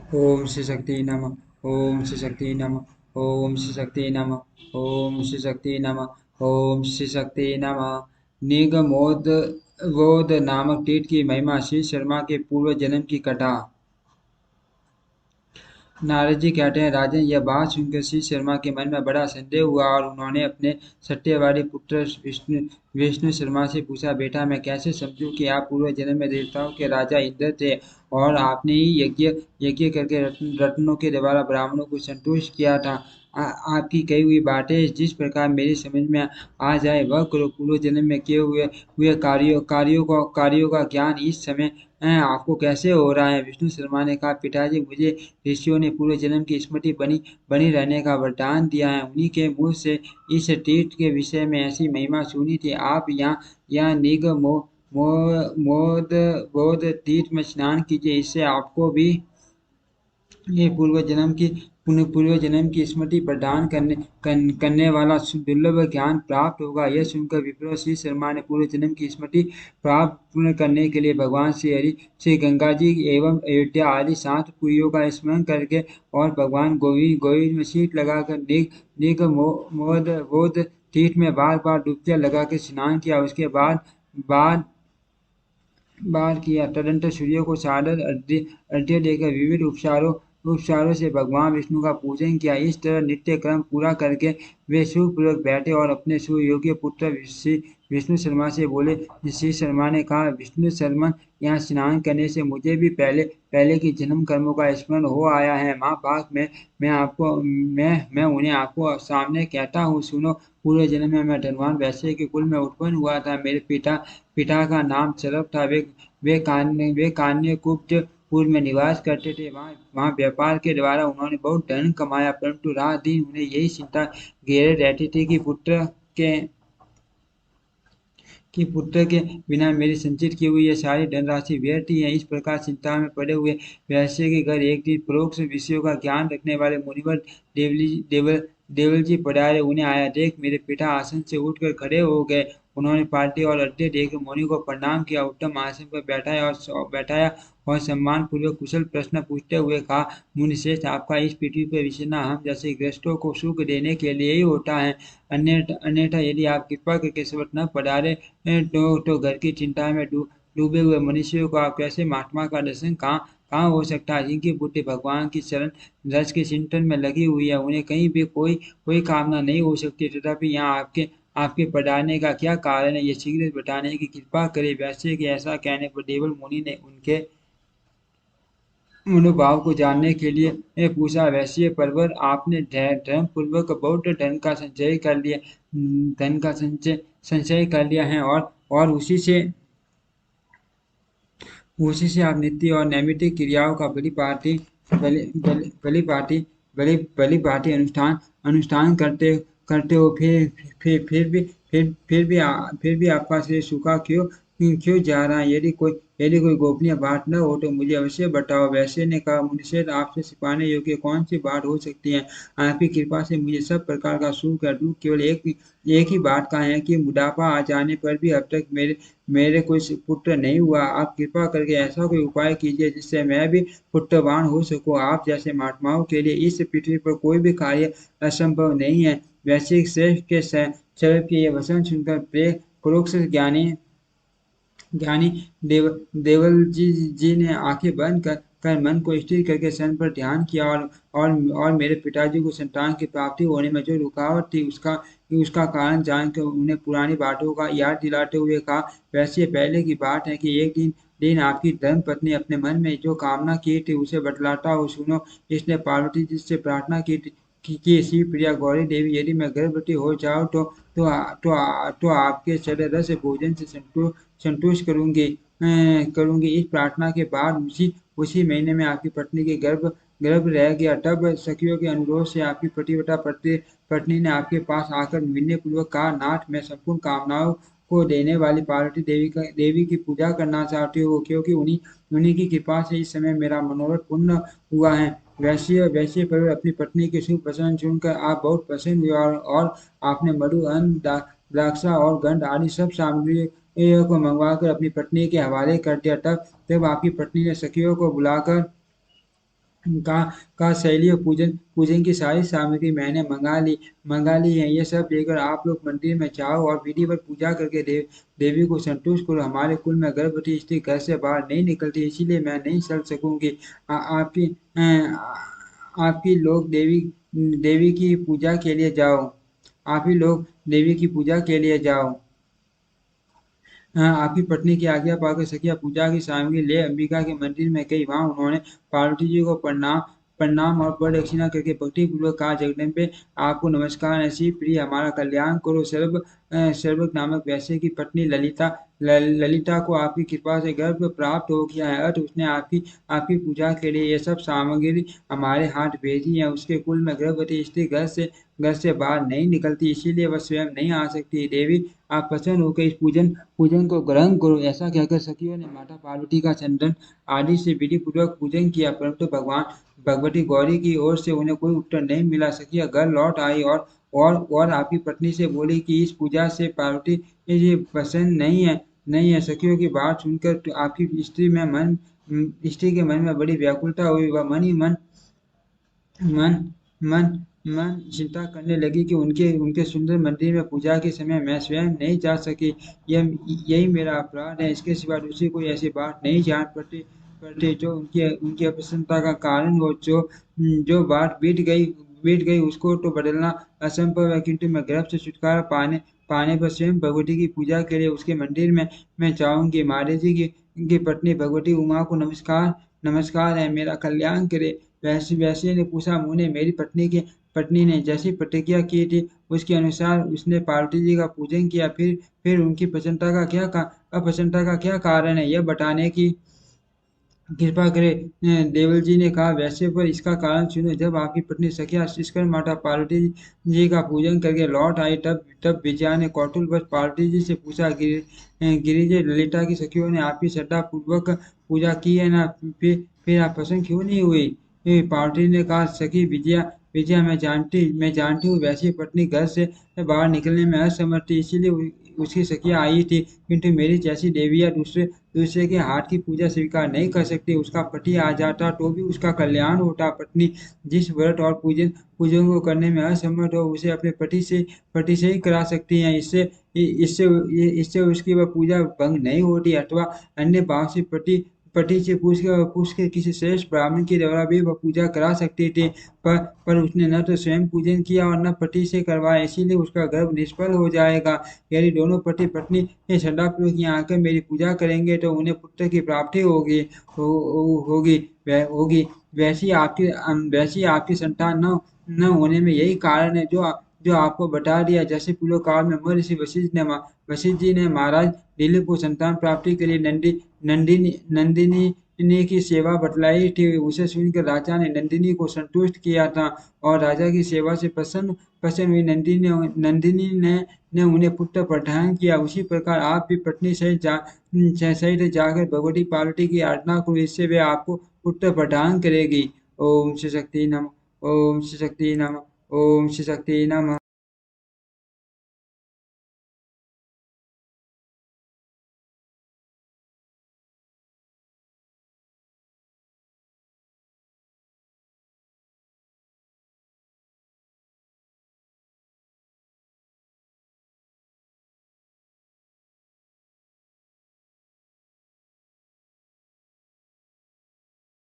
ओम श्री शक्ति नमः। ओम श्री शक्ति नमः। ओम श्री शक्ति नमः। ओम श्री शक्ति नमः। ओम श्री शक्ति नमः। निगमोद बोध नामक कीट की महिमा। श्री शर्मा के पूर्व जन्म की कथा। नारद जी कहते हैं, राजन, यह बात सुनकर श्री शर्मा के मन में बड़ा संदेह हुआ और उन्होंने अपने सत्यवादी पुत्र विष्णु विष्णु शर्मा से पूछा, बेटा, मैं कैसे समझूं कि आप पूर्व जन्म में देवताओं के राजा इंद्र थे और आपने ही यज्ञ यज्ञ करके रत्नों के द्वारा ब्राह्मणों को संतुष्ट किया था। आपकी कही हुई बातें जिस प्रकार मेरी समझ में आ जाए वह करो। पूर्व जन्म में किए हुए हुए कार्यों का ज्ञान इस समय आपको कैसे हो रहा है? विष्णु शर्मा ने कहा, पिताजी, मुझे ऋषियों ने पूर्व जन्म की स्मृति बनी बनी रहने का वरदान दिया है। उन्हीं के मुंह से इस तीर्थ के विषय में ऐसी महिमा सुनी थी। आप यहाँ निग मोद बोध तीर्थ में स्नान कीजिए, इससे आपको भी ये पूर्व जन्म की स्मृति प्रदान करने वाला दुर्लभ ज्ञान प्राप्त होगा। यह सुनकर विप्र श्री शर्मा ने पूर्व जन्म की स्मृति प्राप्त करने के लिए भगवान श्री हरि, श्री गंगा जी एवं अयोध्या आदि 7 पुरियों का स्मरण करके और भगवान गोविंद में शीत लगाकर निग मोद बोध तीर्थ में बार बार डुबकियां लगाकर स्नान किया। उसके बाद बाद बार किया। तदनंतर सूर्य को सादर अर्घ्य देकर विविध उपचारों से भगवान विष्णु का पूजन किया। इस तरह नित्य क्रम पूरा करके वे सुखपूर्वक बैठे और अपने सुयोग्य पुत्र श्री विष्णु शर्मा से बोले। श्री शर्मा ने कहा, विष्णु शर्मा, यहाँ स्नान करने से मुझे भी पहले पहले की जन्म कर्मों का स्मरण हो आया है। माँ पाक में मैं उन्हें आपको सामने कहता हूँ, सुनो। पूर्व जन्म में मैं धनवान वैश्य के कुल में उत्पन्न हुआ था। मेरे पिता पिता का नाम शरभ था। वे कान्य कुब्जपुर में निवास करते थे। वहाँ वहाँ व्यापार के द्वारा उन्होंने बहुत धन कमाया, परंतु रात दिन उन्हें यही चिंता घेरे रहती थी कि के पुत्र के बिना मेरी संचित की हुई यह सारी धनराशि व्यर्थ ही है। इस प्रकार चिंता में पड़े हुए वैश्य के घर एक दिन परोक्ष विषयों का ज्ञान रखने वाले मुनिवर देवल जी पधारे। उन्हें आया देख मेरे पिता आसन से उठकर खड़े हो गए। उन्होंने पार्टी और अड्डे देकर मुनि को प्रणाम किया, उत्तम आसन पर बैठाया और सम्मान पूर्वक कुशल प्रश्न पूछते हुए कहा, मुनिश्रेष्ठ, आपका इस पृथ्वी पर विचरना हम जैसे ग्रस्तों को सुख देने के लिए ही होता है। अन्यथा यदि आप कृपा करके सवत न पधारे तो घर की चिंता में डूबे हुए मनुष्यों को आप कैसे महात्मा का दर्शन कहाँ कहाँ हो सकता है? जिनकी बुद्धि भगवान की शरण रस के चिंतन में लगी हुई है, उन्हें कहीं भी कोई कामना नहीं हो सकती। तथापि यहाँ आपके आपके पधारने का क्या कारण है, ये शीघ्र बताने की कृपा करे। वैसे कि ऐसा कहने पर देवल मुनि ने उनके मनोभाव को जानने के लिए पूछा, वैश्य परवर, आपने धर्म पूर्वक बहुत धन का संचय कर लिया है और उसी से आप नित्य और नैमित्तिक क्रियाओं का बलि बलि बलि भांति बलि भांति अनुष्ठान अनुष्ठान करते हो। फिर भी आपका शरीर सूखा क्यों क्यों जा रहा है? यदि कोई गोपनीय बात न हो तो मुझे अवश्य बताओ। वैश्य ने कहा, मुनिश्रेष्ठ, आपसे छिपाने योग्य कौन सी बात हो सकती है? आपकी कृपा से मुझे सब प्रकार का सुख या दुख केवल एक ही बात का है कि बुढ़ापा आ जाने पर भी अब तक मेरे कोई पुत्र नहीं हुआ। आप कृपा करके ऐसा कोई उपाय कीजिए जिससे मैं भी पुत्रवान हो सकूं। आप जैसे महात्माओं के लिए इस पृथ्वी पर कोई भी कार्य असंभव नहीं है। वैश्विक श्रेष्ठ के शरभ के ये वचन सुनकर परोक्ष ज्ञानी ज्ञानी देवल जी ने आंखें बंद कर मन को स्थिर करके सन पर ध्यान किया और मेरे पिताजी को संतान की प्राप्ति होने में जो रुकावट थी उसका कारण जानकर उन्हें पुरानी बातों का याद दिलाते हुए कहा, वैसे पहले की बात है कि एक दिन आपकी धर्म पत्नी अपने मन में जो कामना की थी उसे बतलाता हो, सुनो। इसने पार्वती जी से प्रार्थना की थी कि श्री प्रिया गौरी देवी, यदि मैं गर्भवती हो जाऊं तो आपके चरण रस भोजन से संतुष्ट करूंगी। इस प्रार्थना के बाद उसी महीने में आपकी पत्नी के गर्भ रह गया। तब सखियों के अनुरोध से आपकी पतिव्रता पत्नी ने आपके पास आकर विनय पूर्वक कहा, नाथ, मैं संपूर्ण कामनाओं को देने वाली पार्वती देवी की पूजा करना चाहती हूँ, क्योंकि उन्हीं की कृपा से इस समय मेरा मनोरथ पूर्ण हुआ है। वैश्य पर अपनी पत्नी के शुभ वचन सुनकर आप बहुत प्रसन्न हुए और आपने मधु, अन्न, द्राक्षा और गंध आदि सब सामग्री को मंगवाकर अपनी पत्नी के हवाले कर दिया। तब आपकी पत्नी ने सखियों को बुलाकर का शैली और पूजन पूजन की सारी सामग्री मैंने मंगा ली है। ये सब लेकर आप लोग मंदिर में जाओ और विधिवत पूजा करके देवी को संतुष्ट करो। हमारे कुल में गर्भवती स्त्री घर से बाहर नहीं निकलती, इसीलिए मैं नहीं चल सकूंगी। आपकी लोग देवी देवी की पूजा के लिए जाओ। आप ही लोग देवी की पूजा के लिए जाओ। आपकी पत्नी की आज्ञा पाकर सखिया पूजा की सामग्री ले अंबिका के मंदिर में गई। वहां उन्होंने पार्वती जी को प्रणाम प्रणाम और प्रदक्षिणा करके भक्ति पूर्वक कहा, जगदम्बे आपको नमस्कार। ऐसी प्रिय हमारा कल्याण करो। सर्वक नामक वैश्य की पत्नी ललिता को आपकी कृपा से गर्भ प्राप्त हो गया है। अतः उसने आपकी आपकी पूजा के लिए ये सब सामग्री हमारे हाथ भेजी है। उसके कुल में गर्भवती स्त्री घर से बाहर नहीं निकलती, इसीलिए वह स्वयं नहीं आ सकती। देवी आप प्रसन्न होकर इस पूजन पूजन को ग्रहण करो। ऐसा कहकर सखियों ने माता पार्वती का चंदन आदि से विधि पूर्वक पूजन किया, परंतु भगवान भगवती गौरी की ओर से उन्हें कोई उत्तर नहीं मिला। सखिया घर लौट आई और आपकी पत्नी से बोली कि इस पूजा से पार्वती ये पसंद नहीं है। सखियों की बात सुनकर तो आपकी स्त्री के मन में बड़ी व्याकुलता हुई। वह मन मन मन चिंता करने लगी कि उनके उनके सुंदर मंदिर में पूजा के समय मैं स्वयं नहीं जा सकी। यही मेरा अपराध है। इसके सिवा दूसरी कोई ऐसी बात नहीं जान पड़ती जो उनकी उनकी अप्रसन्नता का कारण हो। जो बात बीत गई उसको तो बदलना असंभव है, किंतु मैं गर्भ से छुटकारा पाने पाने पर स्वयं भगवती की पूजा के लिए उसके मंदिर में मैं जाऊंगी। महादेव जी की पत्नी भगवती उमा को नमस्कार नमस्कार है, मेरा कल्याण करे। वैसे ने पूछा, मुने मेरी पत्नी ने जैसी प्रतिज्ञा की थी उसके अनुसार उसने पार्वती जी का पूजन किया। फिर उनकी अप्रसन्नता का क्या कारण है, यह बताने की कृपा करे। देवल जी ने कहा, वैसे पर इसका कारण सुनो। जब आपकी पत्नी सखिया शीशकर माता पार्वती जी का पूजन करके लौट आई, तब तब विजया ने कौतूहलवश पार्वती जी से पूछा, गिरिजे ललिता की सखियों ने आपकी श्रद्धा पूर्वक पूजा की है ना, फिर आप प्रसन्न क्यों नहीं हुई? पार्वती ने कहा, सखी विजया विजया मैं जानती हूँ वैसी पत्नी घर से बाहर निकलने में असमर्थ थी, इसीलिए उसकी सखियां आई थी। किंतु मेरी जैसी देवियां दूसरे के हाथ की पूजा स्वीकार नहीं कर सकती। उसका पति आ जाता तो भी उसका कल्याण होता। पत्नी जिस व्रत और पूजन को करने में असमर्थ हो, उसे अपने पति से ही करा सकती हैं। इससे इससे उसकी वह पूजा भंग नहीं होती, अथवा अन्य भाव से पति से पूछ के किसी श्रेष्ठ ब्राह्मण के द्वारा भी वह पूजा करा सकती थी। पर उसने न तो स्वयं पूजन किया और न पति से करवाया, इसीलिए उसका गर्भ निष्फल हो जाएगा। यदि दोनों पति पत्नी श्रद्धापूर्वक यहाँ आकर मेरी पूजा करेंगे तो उन्हें पुत्र की प्राप्ति होगी। होगी। वैसी आपकी संतान न होने में यही कारण है जो आपको बता दिया। जैसे पूर्व काल में महर्षि वशिष्ठ जी ने महाराज दिलीप को संतान प्राप्ति के लिए नंदिनी की सेवा बतलाई थी। उसे सुनकर राजा ने नंदिनी को संतुष्ट किया था और राजा की सेवा से प्रसन्न हुई नंदिनी ने उन्हें पुत्र प्रदान किया। उसी प्रकार आप भी पत्नी सहित जाकर भगवती पार्वती की आराधना करो, इससे वे आपको पुत्र प्रदान करेगी। ओम श्री शक्ति नमः। ओम श्री शक्ति नमः। ओम श्री शक्ति नमः।